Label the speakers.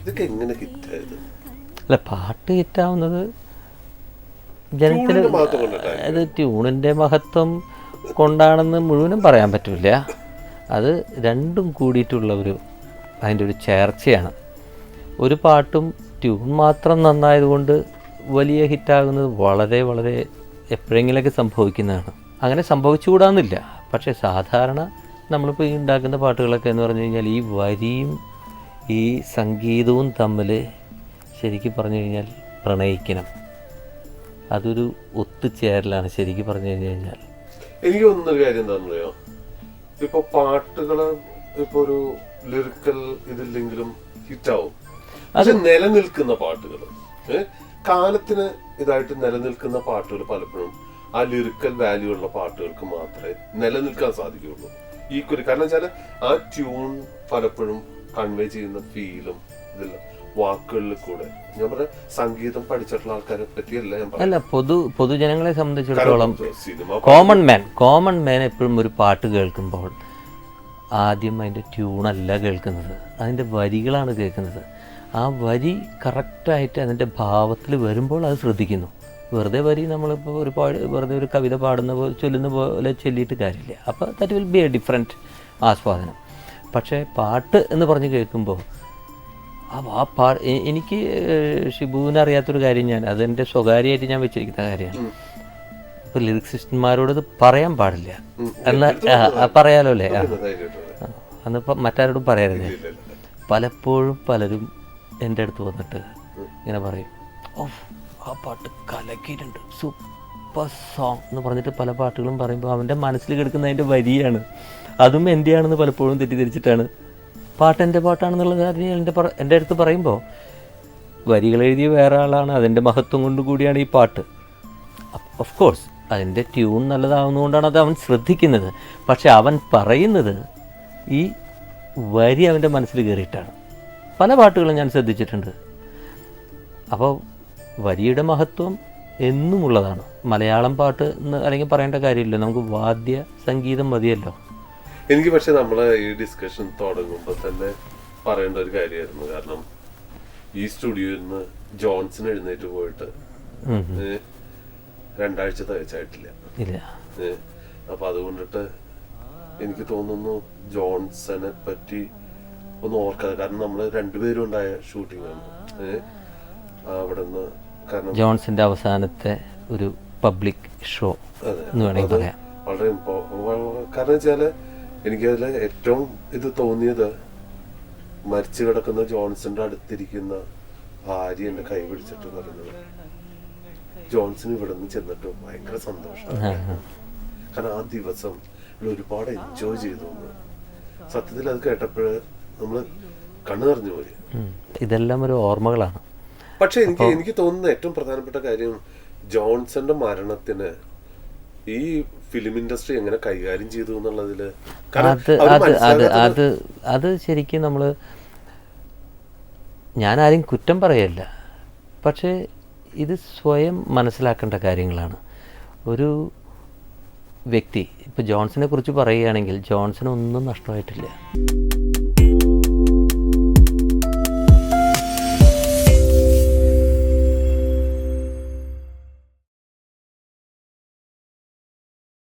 Speaker 1: ഇതൊക്കെ എങ്ങനെ ഹിറ്റായത്?
Speaker 2: അല്ല, പാട്ട് ഹിറ്റാവുന്നത് ജനത്തിന് അത് ട്യൂണിൻ്റെ മഹത്വം കൊണ്ടാണെന്ന് മുഴുവനും പറയാൻ പറ്റില്ല. അത് രണ്ടും കൂടിയിട്ടുള്ള അതിൻ്റെ ഒരു ചേർച്ചയാണ്. ഒരു പാട്ടും ട്യൂൺ മാത്രം നന്നായതുകൊണ്ട് വലിയ ഹിറ്റാകുന്നത് വളരെ വളരെ എപ്പോഴെങ്കിലൊക്കെ സംഭവിക്കുന്നതാണ്. അങ്ങനെ സംഭവിച്ചുകൂടാന്നില്ല. പക്ഷേ സാധാരണ നമ്മളിപ്പോൾ ഈ ഉണ്ടാക്കുന്ന പാട്ടുകളൊക്കെ എന്ന് പറഞ്ഞു കഴിഞ്ഞാൽ ഈ വരിയും ഈ സംഗീതവും തമ്മിൽ ശരിക്കും പറഞ്ഞു കഴിഞ്ഞാൽ പ്രണയിക്കണം. അതൊരു ഒത്തുചേരലാണ് ശരിക്കും പറഞ്ഞു കഴിഞ്ഞാൽ.
Speaker 1: എനിക്ക് തോന്നുന്നൊരു കാര്യം എന്താണെന്ന് അറിയാം, ഇപ്പോൾ പാട്ടുകൾ ഇപ്പോൾ ഒരു ലിറിക്കൽ ഇതില്ലെങ്കിലും ഹിറ്റാവും. പക്ഷെ നിലനിൽക്കുന്ന പാട്ടുകൾ, കാലത്തിന് ഇതായിട്ട് നിലനിൽക്കുന്ന പാട്ടുകൾ പലപ്പോഴും ആ ലിറിക്കൽ വാല്യൂ ഉള്ള പാട്ടുകൾക്ക് മാത്രമേ നിലനിൽക്കാൻ സാധിക്കുകയുള്ളൂ. കാരണം വെച്ചാൽ ആ ട്യൂൺ പലപ്പോഴും കൺവേ ചെയ്യുന്ന ഫീലും ഇതെല്ലാം വാക്കുകളിൽ കൂടെ. ഞാൻ പറഞ്ഞ സംഗീതം പഠിച്ചിട്ടുള്ള ആൾക്കാരെ പറ്റിയല്ല ഞാൻ
Speaker 2: അല്ല, പൊതുജനങ്ങളെ സംബന്ധിച്ചിടത്തോളം കോമൺ മാൻ എപ്പോഴും ഒരു പാട്ട് കേൾക്കുമ്പോൾ ആദ്യം അതിൻ്റെ ട്യൂണല്ല കേൾക്കുന്നത്, അതിൻ്റെ വരികളാണ് കേൾക്കുന്നത്. ആ വരി കറക്റ്റായിട്ട് അതിൻ്റെ ഭാവത്തിൽ വരുമ്പോൾ അത് ശ്രദ്ധിക്കുന്നു. വെറുതെ വരി നമ്മളിപ്പോൾ വെറുതെ ഒരു കവിത പാടുന്ന പോലെ ചൊല്ലുന്ന പോലെ ചൊല്ലിയിട്ട് കാര്യമില്ല. അപ്പോൾ that will be A different ആസ്വാദനം. പക്ഷേ പാട്ട് എന്ന് പറഞ്ഞ് കേൾക്കുമ്പോൾ എനിക്ക് ഷിബുവിന് അറിയാത്തൊരു കാര്യം, അതെൻ്റെ സ്വകാര്യമായിട്ട് ഞാൻ വെച്ചിരിക്കുന്ന കാര്യമാണ്. ഇപ്പോൾ ലിറിക്സിസ്റ്റന്മാരോട് ഇത് പറയാൻ പാടില്ല എന്നാൽ പറയാലോ അല്ലേ? അന്നിപ്പം മറ്റാരോടും പറയരുതേ. പലപ്പോഴും പലരും എൻ്റെ അടുത്ത് വന്നിട്ട് ഇങ്ങനെ പറയും, ഓ ആ പാട്ട് കലക്കിയിട്ടുണ്ട്, സൂപ്പർ സോങ് എന്ന് പറഞ്ഞിട്ട് പല പാട്ടുകളും പറയുമ്പോൾ അവൻ്റെ മനസ്സിൽ കിടക്കുന്ന അതിൻ്റെ വരിയാണ്, അതും എൻ്റെയാണെന്ന് പലപ്പോഴും തെറ്റിദ്ധരിച്ചിട്ടാണ് പാട്ട് എൻ്റെ പാട്ടാണെന്നുള്ള കാര്യം എൻ്റെ അടുത്ത് പറയുമ്പോൾ, വരികൾ എഴുതിയ വേറെ ആളാണ്, അതിൻ്റെ മഹത്വം കൊണ്ട് കൂടിയാണ് ഈ പാട്ട്. ഓഫ് കോഴ്സ് അതിൻ്റെ ട്യൂൺ നല്ലതാവുന്നതുകൊണ്ടാണ് അത് അവൻ ശ്രദ്ധിക്കുന്നത്. പക്ഷെ അവൻ പറയുന്നത് ഈ വരി അവൻ്റെ മനസ്സിൽ കയറിയിട്ടാണ്. പല പാട്ടുകളും ഞാൻ ശ്രദ്ധിച്ചിട്ടുണ്ട്. അപ്പോൾ വരിയുടെ മഹത്വം എന്നുമുള്ളതാണ്. മലയാളം പാട്ട് എന്ന് അല്ലെങ്കിൽ പറയേണ്ട കാര്യമില്ല, നമുക്ക് വാദ്യ സംഗീതം മതിയല്ലോ.
Speaker 1: എനിക്ക് പക്ഷെ നമ്മളെ ഈ ഡിസ്കഷൻ തുടങ്ങുമ്പോൾ തന്നെ പറയേണ്ട ഒരു കാര്യമായിരുന്നു. കാരണം ഈ സ്റ്റുഡിയോയിൽ നിന്ന് ജോൺസൺ എഴുന്നേറ്റ് പോയിട്ട് 2 ആഴ്ച തികച്ചായിട്ടില്ല. അപ്പൊ അതുകൊണ്ടിട്ട് എനിക്ക് തോന്നുന്നു ജോൺസനെ പറ്റി ഒന്ന് ഓർക്കാതെ, കാരണം നമ്മള് 2 പേരും ഉണ്ടായ ഷൂട്ടിംഗ് ആണ് അവിടെ നിന്ന്. കാരണം
Speaker 2: ജോൺസന്റെ അവസാനത്തെ ഒരു പബ്ലിക് ഷോ എന്ന് വേണമെങ്കിൽ പറയാം.
Speaker 1: വളരെ കാരണം വെച്ചാല് എനിക്കതിൽ ഏറ്റവും ഇത് തോന്നിയത്, മരിച്ചു കിടക്കുന്ന ജോൺസന്റെ അടുത്തിരിക്കുന്ന ഭാര്യ എന്റെ കൈ പിടിച്ചിട്ട് പറയുന്നത്, ജോൺസൺ ഇവിടെ നിന്ന് ചെന്നിട്ട് ഭയങ്കര സന്തോഷമാണ്, കാരണം ആ ദിവസം ഒരുപാട് എൻജോയ് ചെയ്തു. സത്യത്തിൽ അത് കേട്ടപ്പോഴ് നമ്മള് കണ്ണു നിറഞ്ഞു പോയി.
Speaker 2: ഇതെല്ലാം ഒരു ഓർമ്മകളാണ്.
Speaker 1: പക്ഷെ എനിക്ക് തോന്നുന്ന ഏറ്റവും പ്രധാനപ്പെട്ട കാര്യം, ജോൺസന്റെ മരണത്തിന് ഈ ഫിലിം ഇൻഡസ്ട്രി എങ്ങനെ കൈകാര്യം ചെയ്തു എന്നുള്ളതില്
Speaker 2: അത് ശരിക്കും ഞാൻ ആരും കുറ്റം പറയല്ല, പക്ഷേ ഇത് സ്വയം മനസ്സിലാക്കേണ്ട കാര്യങ്ങളാണ്. ഒരു വ്യക്തി ഇപ്പോൾ ജോൺസനെ കുറിച്ച് പറയുകയാണെങ്കിൽ ജോൺസന് ഒന്നും നഷ്ടമായിട്ടില്ല.